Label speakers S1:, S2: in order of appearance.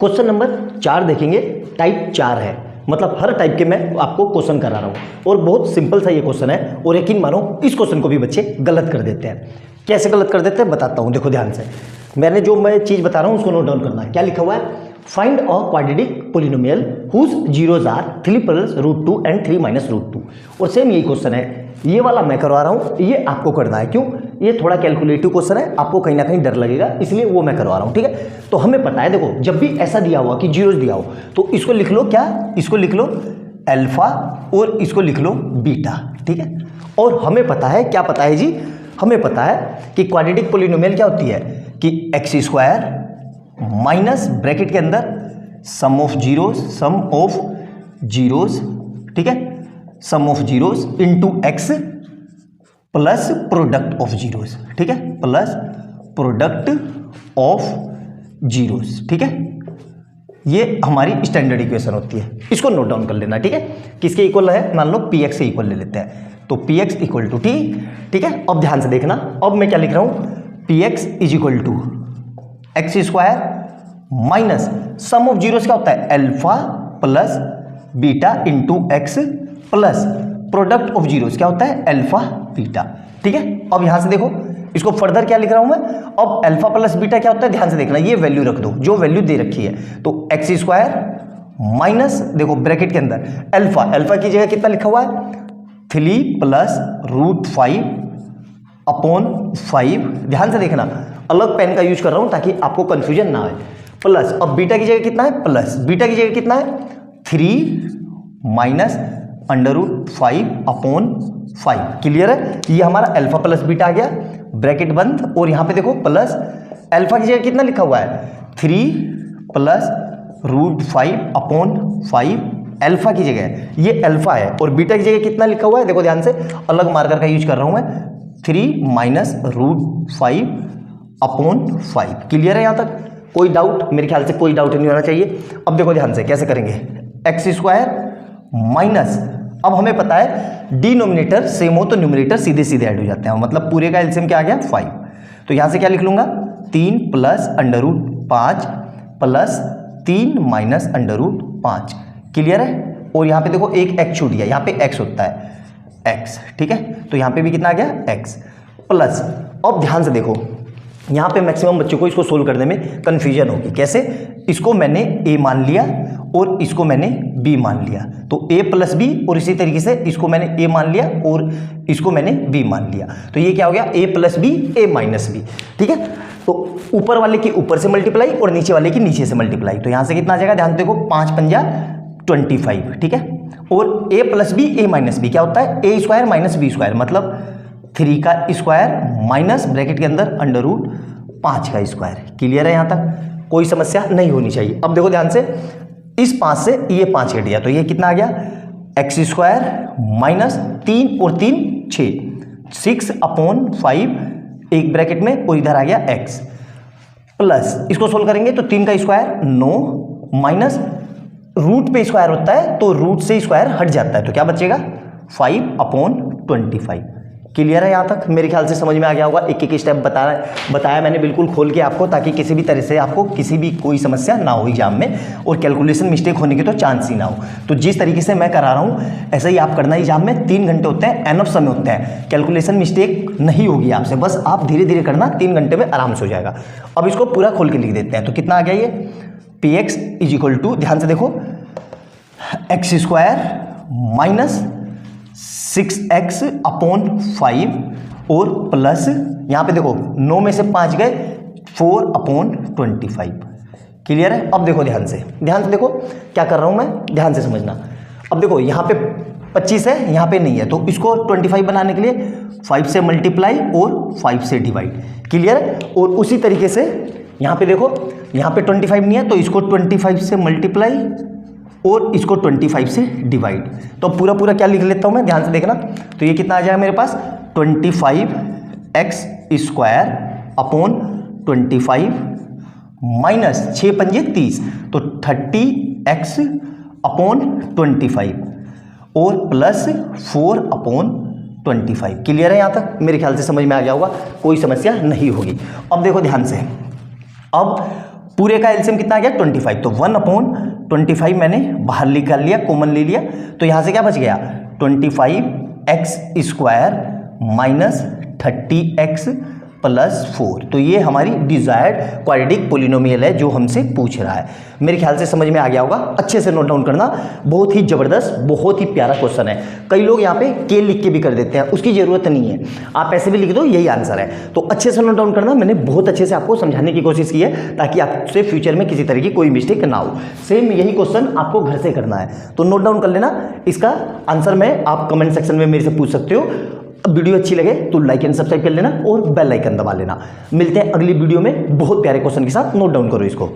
S1: Question number 4 देखेंगे, type 4 है, मतलब हर टाइप के मैं आपको क्वेश्चन करा रहा हूँ और बहुत सिंपल सा ये क्वेश्चन है। और यकीन मानो इस क्वेश्चन को भी बच्चे गलत कर देते हैं। कैसे गलत कर देते हैं बताता हूँ, देखो ध्यान से। मैं चीज़ बता रहा हूँ उसको नोट डाउन करना है। क्या लिखा हुआ है? Find a quadratic polynomial whose zeros are 3 + √2 and 3 - √2। और सेम यही क्वेश्चन है, ये वाला मैं करवा रहा हूँ, ये आपको करना है। क्यों? ये थोड़ा कैलकुलेटिव क्वेश्चन है, आपको कहीं ना कहीं डर लगेगा, इसलिए वो मैं करवा रहा हूँ। ठीक है, तो हमें पता है, देखो जब भी ऐसा दिया हुआ कि जीरोज दिया हो तो इसको लिख लो क्या, इसको लिख लो अल्फा और इसको लिख लो बीटा। ठीक है, और हमें पता है, क्या पता है जी? हमें पता है कि क्वाड्रेटिक पोलिनोमियल क्या होती है कि x² माइनस ब्रैकेट के अंदर सम ऑफ जीरोस, ठीक है, sum of zeros into x plus product of zeros. ठीक है, प्लस प्रोडक्ट ऑफ जीरोस। ठीक है, ये हमारी स्टैंडर्ड इक्वेशन होती है, इसको नोट डाउन कर लेना। ठीक है, किसके इक्वल है? मान लो px के इक्वल ले लेते हैं, तो px = t। ठीक है, अब ध्यान से देखना, अब मैं क्या लिख रहा हूं, px = x² minus sum of zeros क्या होता है? Alpha plus beta into x plus product of zeros क्या होता है? Alpha beta. ठीक है, अब यहां से देखो, इसको फर्दर क्या लिख रहा हूं मैं, अब अल्फा प्लस बीटा क्या होता है? ध्यान से देखना, ये वैल्यू रख दो जो वैल्यू दे रखी है। तो x² माइनस, देखो ब्रैकेट के अंदर अल्फा की जगह कितना लिखा हुआ है? 3 + √5 अपॉन 5। ध्यान से देखना, अलग पेन का यूज कर रहा हूं ताकि आपको कंफ्यूजन ना आए। प्लस, अब बीटा की जगह कितना है? प्लस बीटा की जगह कितना है? 3 - √5 अपॉन 5। क्लियर है? ये हमारा अल्फा प्लस बीटा आ गया, ब्रैकेट बंद, और यहां पे देखो प्लस अल्फा की जगह कितना लिखा हुआ है? 3 + √5 अपॉन 5। अल्फा की जगह ये अल्फा है, और बीटा की जगह कितना लिखा हुआ है? देखो ध्यान से, अलग मार्कर का यूज कर रहा हूं मैं, 3 - √5 अपॉन 5। क्लियर है? यहां तक कोई डाउट? मेरे ख्याल से कोई डाउट नहीं होना चाहिए। अब देखो ध्यान से कैसे करेंगे, x² माइनस, अब हमें पता है डिनोमिनेटर सेम हो तो न्यूमरेटर सीधे सीधे ऐड हो जाते हैं, मतलब पूरे का एलसीएम क्या आ गया? 5। तो यहां से क्या लिख लूंगा? 3 + √5 प्लस 3 - √5। क्लियर है? और यहां पे देखो एक x छूट गया, यहां पे x होता है x। ठीक है, तो यहां पे भी कितना आ गया? x प्लस, अब ध्यान से देखो, यहां पे मैक्सिमम बच्चों को इसको सोल्व करने में कंफ्यूजन होगी। कैसे? इसको मैंने a मान लिया और इसको मैंने b मान लिया, तो a + b, और इसी तरीके से इसको मैंने a मान लिया और इसको मैंने b मान लिया, तो ये क्या हो गया? a + b, a - b। ठीक है, तो ऊपर वाले की ऊपर से मल्टीप्लाई और नीचे वाले की नीचे से मल्टीप्लाई, तो यहां से कितना आ जाएगा? ध्यान देखो, 5 × 5 = 25। ठीक है, और a + b, a - b क्या होता है? a² - b², मतलब 3 का स्क्वायर माइनस ब्रैकेट के अंदर √5 का स्क्वायर। क्लियर है? यहां तक कोई समस्या नहीं होनी चाहिए। अब देखो ध्यान से, इस 5 से ये 5 कट गया, तो ये कितना आ गया? x² माइनस 3 और 3 6 अपॉन 5, एक ब्रैकेट में, और इधर आ गया x प्लस, इसको सोल्व करेंगे तो 3 का स्क्वायर 9 माइनस रूट पे स्क्वायर होता है तो रूट से स्क्वायर हट जाता है, तो क्या बचेगा? 5 अपॉन 25। क्लियर है? यहाँ तक मेरे ख्याल से समझ में आ गया होगा। एक एक स्टेप बताया मैंने बिल्कुल खोल के आपको, ताकि किसी भी तरह से आपको किसी भी कोई समस्या ना हो एग्जाम में, और कैलकुलेशन मिस्टेक होने के तो चांस ही ना हो। तो जिस तरीके से मैं करा रहा हूँ ऐसा ही आप करना। एग्जाम में 3 घंटे होते हैं, एनफ समय होते हैं, कैलकुलेशन मिस्टेक नहीं होगी आपसे, बस आप धीरे धीरे करना, 3 घंटे में आराम से हो जाएगा। अब इसको पूरा खोल के लिख देते हैं, तो कितना आ गया ये? px = ध्यान से देखो, x² माइनस 6x अपॉन 5 और प्लस, यहां पे देखो 9 में से 5 गए, 4 अपॉन 25। क्लियर है? अब देखो ध्यान से देखो क्या कर रहा हूं मैं, ध्यान से समझना। अब देखो यहां पे 25 है, यहां पे नहीं है, तो इसको 25 बनाने के लिए 5 से मल्टीप्लाई और 5 से डिवाइड। क्लियर है? और उसी तरीके से यहां पे देखो, यहां पे 25 नहीं है, तो इसको 25 से मल्टीप्लाई और इसको 25 से डिवाइड। तो पूरा क्या लिख लेता हूं मैं, ध्यान से देखना। तो ये कितना आ जाएगा मेरे पास? 25x² अपॉन 25 माइनस 6 × 5 = 30, तो 30x अपॉन 25 और प्लस 4 अपॉन 25। क्लियर है? यहां तक मेरे ख्याल से समझ में आ गया होगा, कोई समस्या नहीं होगी। अब देखो ध्यान से, अब पूरे का एलसीएम कितना आ गया 25, तो 1/25 मैंने बाहर निकाल लिया, कॉमन ले लिया, तो यहां से क्या बच गया 25x² माइनस 30x प्लस 4। तो ये हमारी डिजायर्ड क्वाड्रेटिक पोलिनोमियल है जो हमसे पूछ रहा है। मेरे ख्याल से समझ में आ गया होगा, अच्छे से नोट डाउन करना, बहुत ही जबरदस्त, बहुत ही प्यारा क्वेश्चन है। कई लोग यहाँ पे के लिख के भी कर देते हैं, उसकी जरूरत नहीं है, आप ऐसे भी लिख दो, यही आंसर है। तो अच्छे से नोट डाउन करना, मैंने बहुत अच्छे से आपको समझाने की कोशिश की है ताकि आपसे फ्यूचर में किसी तरह की कोई मिस्टेक ना हो। सेम यही क्वेश्चन आपको घर से करना है, तो नोट डाउन कर लेना। इसका आंसर में आप कमेंट सेक्शन में मेरे से पूछ सकते हो। वीडियो अच्छी लगे तो लाइक एंड सब्सक्राइब कर लेना और बेल आइकन दबा लेना। मिलते हैं अगली वीडियो में बहुत प्यारे क्वेश्चन के साथ। नोट डाउन करो इसको।